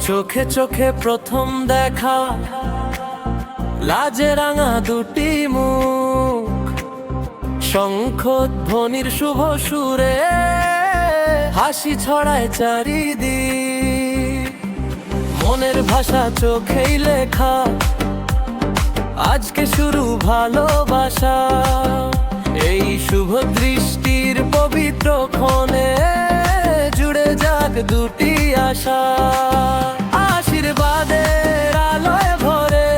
চোখে চোখে প্রথম দেখা, লাজে রাঙা দুটি মুখ, শঙ্খধ্বনির শুভ সুরে হাসি ছড়ায় চারিদিক। মনের ভাষা চোখেই লেখা, আজকে শুরু ভালোবাসা। এই শুভ দৃষ্টির পবিত্র ক্ষণে জুড়ে যাক দুটি আশা। আশীর্বাদের আলোয় ভরে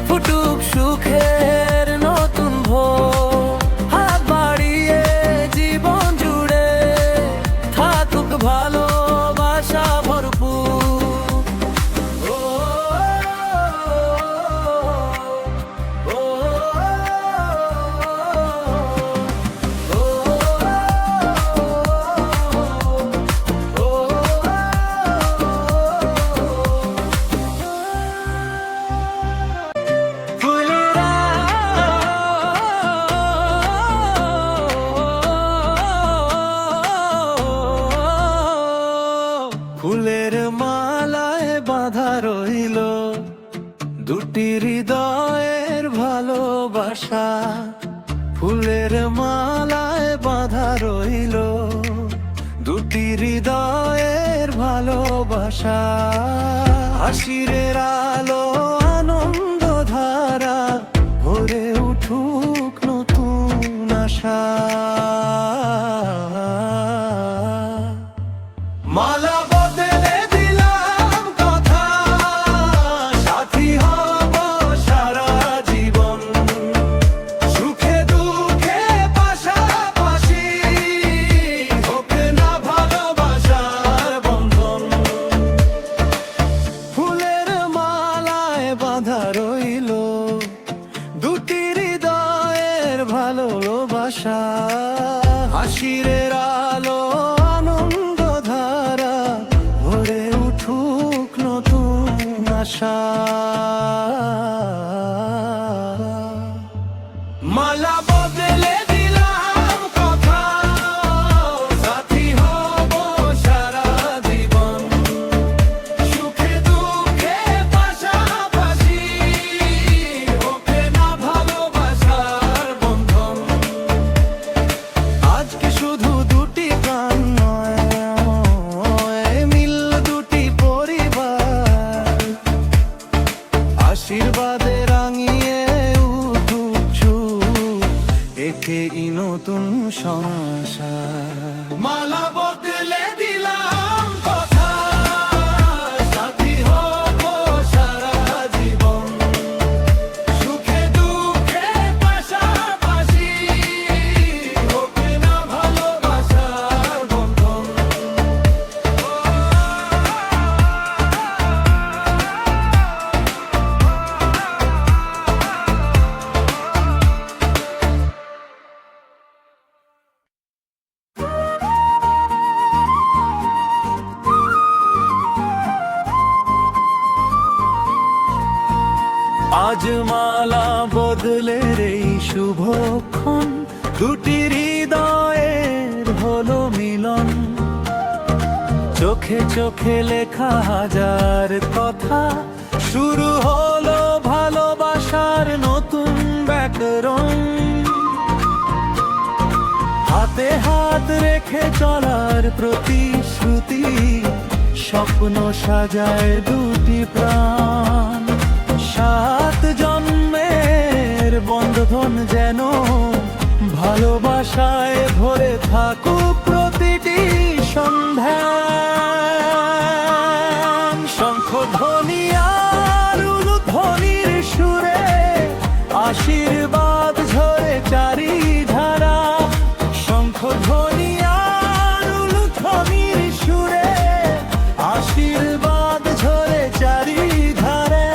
ফুটুক সুখের নতুন ভোর। হাত বাড়িয়ে জীবন জুড়ে থাকুক ভালোবাসা ভরপুর। ফুলের মালায় বাঁধা রইল দুটি হৃদয়ের ভালোবাসা। ফুলের মালায় বাঁধা রইল দুটি হৃদয়ের ভালোবাসা। হাসিরের আলো আনন্দ ধারা ভরে উঠুক নতুন আশা। মালা রইল দুটি হৃদয়ের ভালোবাসা। হাসিরের আলো আনন্দ ধারা ভরে উঠুক নতুন আশা। মালা বদলে দিলাম কথা, সাথী হব সারা জীবন। সুখে দুঃখে পাশাপাশি ওকে না ভালোবাসার বন্ধন। আজকে শুধু দুটি প্রাণ নয়, মিল দুটি পরিবার। আশীর্বাদে রাঙিয়ে উঠুক সুখ, একেই নতুন সংসার। মালা বদলে দিলাম কথা, সাথী হব সারা জীবন। সুখে দুঃখে পাশাপাশি ওকে না ভালোবাসার বন্ধন। আজ মালা বদলের এই শুভক্ষণ, দুটি হৃদয়ের হলো মিলন। চোখে চোখে লেখা হাজার কথা, শুরু হলো ভালোবাসার নতুন ব্যাকরণ। হাতে হাত রেখে চলার প্রতিশ্রুতি, স্বপ্ন সাজায় দুটি প্রাণ। 7 জন্মের বন্ধন যেন ভালোবাসায় ভরে থাকুক প্রতিটি সন্ধ্যা। শঙ্খধ্বনি আর উলুধ্বনির সুরে আশীর্বাদ ঝরে চারিধারা। শঙ্খধ্বনি আর উলুধ্বনির সুরে আশীর্বাদ ঝরে চারিধারে।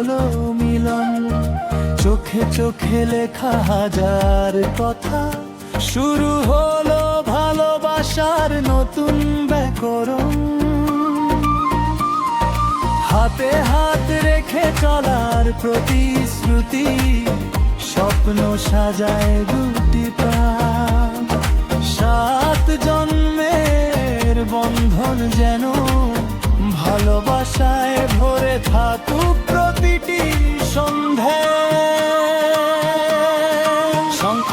হলো মিলন, চোখে চোখে লেখা হাজার কথা, শুরু হলো ভালোবাসার নতুন ব্যাকরণ। হাতে হাত রেখে চলার প্রতিশ্রুতি, স্বপ্ন সাজায় দুটি প্রাণ। 7 জন্মের বন্ধন যেন ভালোবাসায় ভরে থাকুক প্রতিটি সন্ধ্যায়। শঙ্খ